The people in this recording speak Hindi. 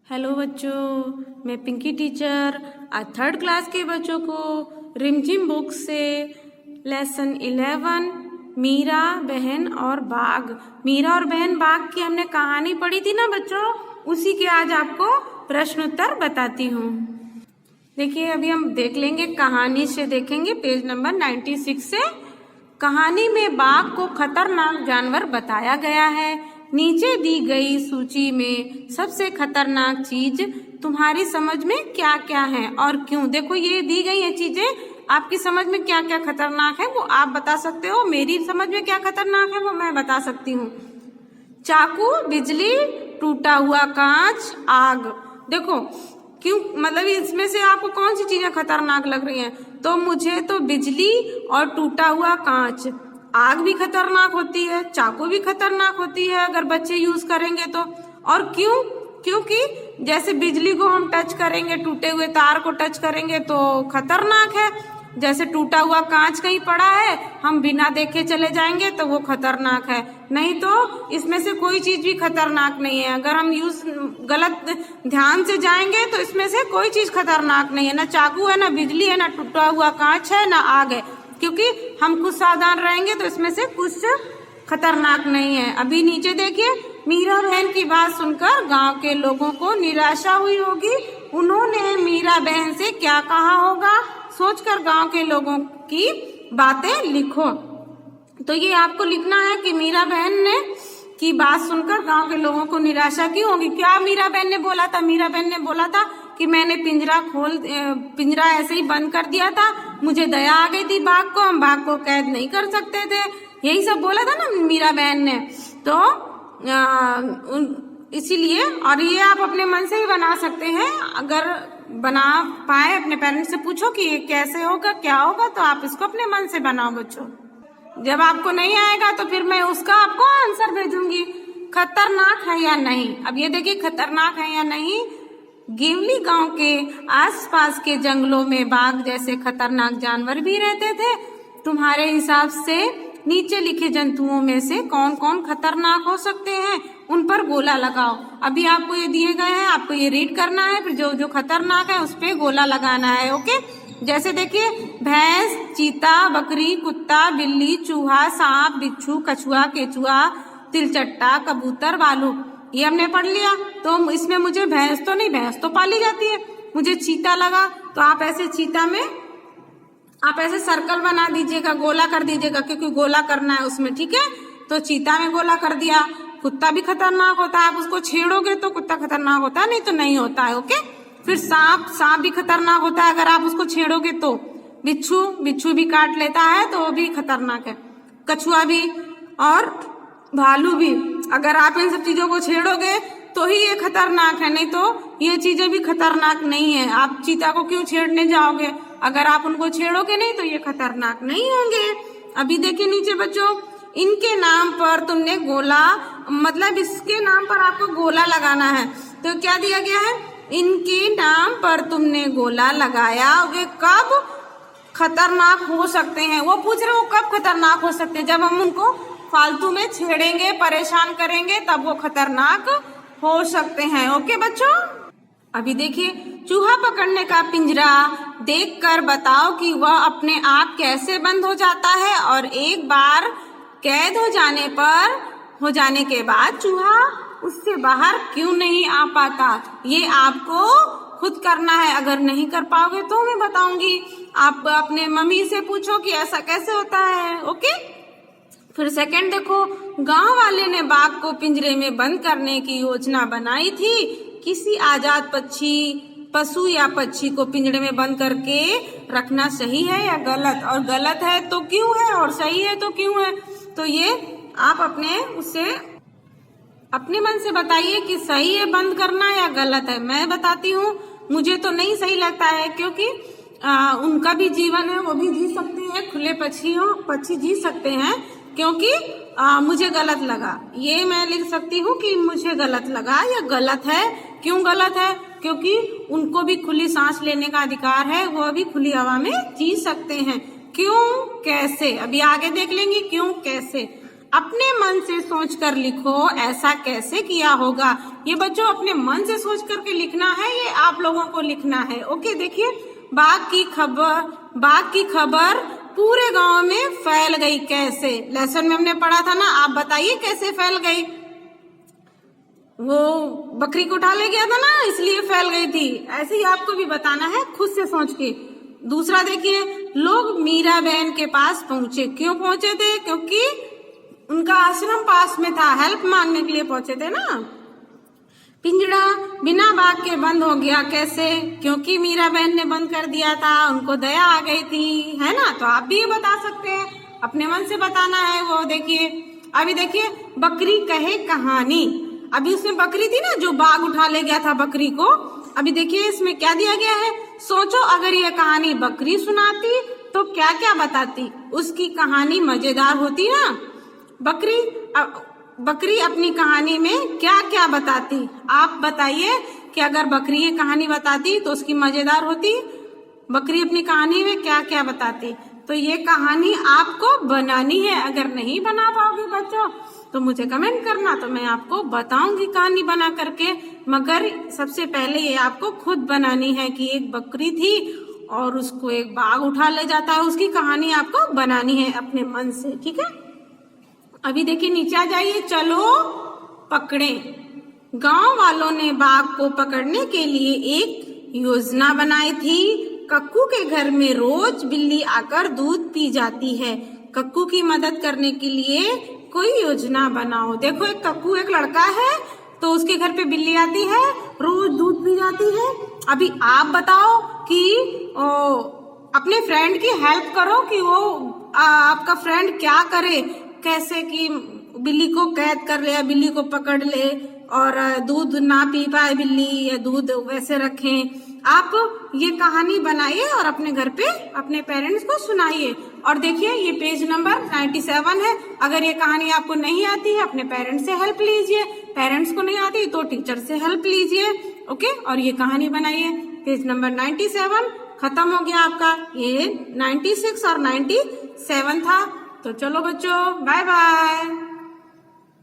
हेलो बच्चों, मैं पिंकी टीचर आज थर्ड क्लास के बच्चों को रिमझिम बुक से लेसन 11 मीरा बहन और बाघ की हमने कहानी पढ़ी थी ना बच्चों, उसी के आज आपको प्रश्न उत्तर बताती हूँ। देखिए अभी हम देख लेंगे, कहानी से देखेंगे पेज नंबर 96 से। कहानी में बाघ को खतरनाक जानवर बताया गया है। नीचे दी गई सूची में सबसे खतरनाक चीज तुम्हारी समझ में क्या क्या है और क्यों। देखो ये दी गई है चीजें, आपकी समझ में क्या क्या खतरनाक है वो आप बता सकते हो। मेरी समझ में क्या खतरनाक है वो मैं बता सकती हूँ। चाकू, बिजली, टूटा हुआ कांच, आग। देखो क्यों, मतलब इसमें से आपको कौन सी चीजें खतरनाक लग रही हैं? तो मुझे तो बिजली और टूटा हुआ कांच, आग भी खतरनाक होती है, चाकू भी खतरनाक होती है अगर बच्चे यूज करेंगे तो। और क्यों? क्योंकि जैसे बिजली को हम टच करेंगे, टूटे हुए तार को टच करेंगे तो खतरनाक है। जैसे टूटा हुआ कांच कहीं पड़ा है, हम बिना देखे चले जाएंगे तो वो खतरनाक है। नहीं तो इसमें से कोई चीज भी खतरनाक नहीं है। अगर हम गलत ध्यान से जाएंगे तो इसमें से कोई चीज खतरनाक नहीं है। ना चाकू है, ना बिजली है, ना टूटा हुआ कांच है, ना आग है। क्योंकि हम खुद सावधान रहेंगे तो इसमें से कुछ खतरनाक नहीं है। अभी नीचे देखिए, मीरा बहन की बात सुनकर गांव के लोगों को निराशा हुई होगी। उन्होंने मीरा बहन से क्या कहा होगा? सोचकर गांव के लोगों की बातें लिखो। तो ये आपको लिखना है कि मीरा बहन ने की बात सुनकर गांव के लोगों को निराशा की होगी। क्या मीरा बहन ने बोला था? मीरा बहन ने बोला था कि मैंने पिंजरा ऐसे ही बंद कर दिया था, मुझे दया आ गई थी बाघ को, हम बाघ को कैद नहीं कर सकते थे। यही सब बोला था ना मीरा बहन ने। तो इसीलिए, और ये आप अपने मन से ही बना सकते हैं। अगर बना पाए अपने पेरेंट्स से पूछो कि ये कैसे होगा, क्या होगा, तो आप इसको अपने मन से बनाओ बच्चों। जब आपको नहीं आएगा तो फिर मैं उसका आपको आंसर भेजूंगी, खतरनाक है या नहीं। अब ये देखिए खतरनाक है या नहीं। गिवली गांव के आसपास के जंगलों में बाघ जैसे खतरनाक जानवर भी रहते थे। तुम्हारे हिसाब से नीचे लिखे जंतुओं में से कौन कौन खतरनाक हो सकते हैं, उन पर गोला लगाओ। अभी आपको ये दिए गए हैं, आपको ये रीड करना है, फिर जो जो खतरनाक है उस पे गोला लगाना है। ओके, जैसे देखिए, भैंस, चीता, बकरी, कुत्ता, बिल्ली, चूहा, सांप, बिच्छू, कछुआ, केचुआ, तिलचट्टा, कबूतर, भालू। ये हमने पढ़ लिया। तो इसमें मुझे भैंस तो नहीं, भैंस तो पाली जाती है। मुझे चीता लगा तो आप ऐसे चीता में आप ऐसे सर्कल बना दीजिएगा, गोला कर दीजिएगा, क्योंकि गोला करना है उसमें, ठीक है। तो चीता में गोला कर दिया। कुत्ता भी खतरनाक होता है, आप उसको छेड़ोगे तो कुत्ता खतरनाक होता है, नहीं तो नहीं होता है। ओके, फिर सांप भी खतरनाक होता है अगर आप उसको छेड़ोगे तो। बिच्छू भी काट लेता है तो वो भी खतरनाक है। कछुआ भी और भालू भी, अगर आप इन सब चीजों को छेड़ोगे तो ही ये खतरनाक है, नहीं तो ये चीजें भी खतरनाक नहीं है। आप चीता को क्यों छेड़ने जाओगे? अगर आप उनको छेड़ोगे नहीं तो ये खतरनाक नहीं होंगे। अभी देखिए नीचे बच्चों, इनके नाम पर तुमने गोला, मतलब इसके नाम पर आपको गोला लगाना है। तो क्या दिया गया है? इनके नाम पर तुमने गोला लगाया। वे कब खतरनाक हो सकते हैं? वो पूछ रहे हो कब खतरनाक हो सकते हैं? जब हम उनको फालतू में छेड़ेंगे, परेशान करेंगे, तब वो खतरनाक हो सकते हैं। ओके बच्चों, अभी देखिए, चूहा पकड़ने का पिंजरा देखकर बताओ कि वह अपने आप कैसे बंद हो जाता है और एक बार कैद हो जाने के बाद चूहा उससे बाहर क्यों नहीं आ पाता। ये आपको खुद करना है। अगर नहीं कर पाओगे तो मैं बताऊंगी। आप अपने मम्मी से पूछो कि ऐसा कैसे होता है। ओके, फिर सेकंड देखो, गांव वाले ने बाघ को पिंजरे में बंद करने की योजना बनाई थी। किसी आजाद पशु या पक्षी को पिंजरे में बंद करके रखना सही है या गलत? और गलत है तो क्यों है, और सही है तो क्यों है? तो ये आप अपने मन से बताइए कि सही है बंद करना या गलत है। मैं बताती हूँ, मुझे तो नहीं सही लगता है, क्योंकि उनका भी जीवन है, वो भी जी सकते हैं, खुले पक्षी जी सकते हैं। क्योंकि मुझे गलत लगा, ये मैं लिख सकती हूँ कि मुझे गलत लगा या गलत है। क्यों गलत है? क्योंकि उनको भी खुली सांस लेने का अधिकार है, वो भी खुली हवा में जी सकते हैं। क्यों, कैसे, अभी आगे देख लेंगे क्यों कैसे। अपने मन से सोच कर लिखो, ऐसा कैसे किया होगा। ये बच्चों अपने मन से सोच करके लिखना है, ये आप लोगों को लिखना है। ओके, देखिए, बाघ की खबर पूरे गांव में फैल गई कैसे। लेसन में हमने पढ़ा था ना, आप बताइए कैसे फैल गई। वो बकरी को उठा ले गया था ना, इसलिए फैल गई थी। ऐसे ही आपको भी बताना है खुद से सोच के। दूसरा देखिए, लोग मीरा बहन के पास पहुंचे। क्यों पहुंचे थे? क्योंकि उनका आश्रम पास में था, हेल्प मांगने के लिए पहुंचे थे ना। पिंजड़ा बिना बाघ के बंद हो गया कैसे? क्योंकि मीरा बहन ने बंद कर दिया था, उनको दया आ गई थी, है ना। तो आप भी ये बता सकते हैं, अपने मन से बताना है वो। देखिए, अभी देखिए, बकरी कहे कहानी। अभी उसमें बकरी थी ना, जो बाघ उठा ले गया था बकरी को। अभी देखिए इसमें क्या दिया गया है। सोचो, अगर ये कहानी बकरी सुनाती तो क्या क्या बताती। उसकी कहानी मजेदार होती ना। बकरी अपनी कहानी में क्या क्या बताती। आप बताइए कि अगर बकरी ये कहानी बताती तो उसकी मजेदार होती। बकरी अपनी कहानी में क्या क्या बताती। तो ये कहानी आपको बनानी है। अगर नहीं बना पाओगे बच्चों तो मुझे कमेंट करना, तो मैं आपको बताऊंगी कहानी बना करके। मगर सबसे पहले ये आपको खुद बनानी है कि एक बकरी थी और उसको एक बाघ उठा ले जाता है। उसकी कहानी आपको बनानी है अपने मन से, ठीक है। अभी देखिए, नीचे आ जाइए। चलो पकड़े। गांव वालों ने बाघ को पकड़ने के लिए एक योजना बनाई थी। कक्कू के घर में रोज बिल्ली आकर दूध पी जाती है। कक्कू की मदद करने के लिए कोई योजना बनाओ। देखो, एक कक्कू एक लड़का है, तो उसके घर पे बिल्ली आती है, रोज दूध पी जाती है। अभी आप बताओ कि अपने फ्रेंड की हेल्प करो कि वो आपका फ्रेंड क्या करे, कैसे कि बिल्ली को कैद कर ले या बिल्ली को पकड़ ले और दूध ना पी पाए बिल्ली, या दूध वैसे रखें। आप ये कहानी बनाइए और अपने घर पे अपने पेरेंट्स को सुनाइए। और देखिए, ये पेज नंबर 97 है। अगर ये कहानी आपको नहीं आती है, अपने पेरेंट्स से हेल्प लीजिए। पेरेंट्स को नहीं आती तो टीचर से हेल्प लीजिए। ओके, और ये कहानी बनाइए। पेज नंबर 97 खत्म हो गया आपका। ये 96 और 97 था। तो चलो बच्चों, बाय बाय।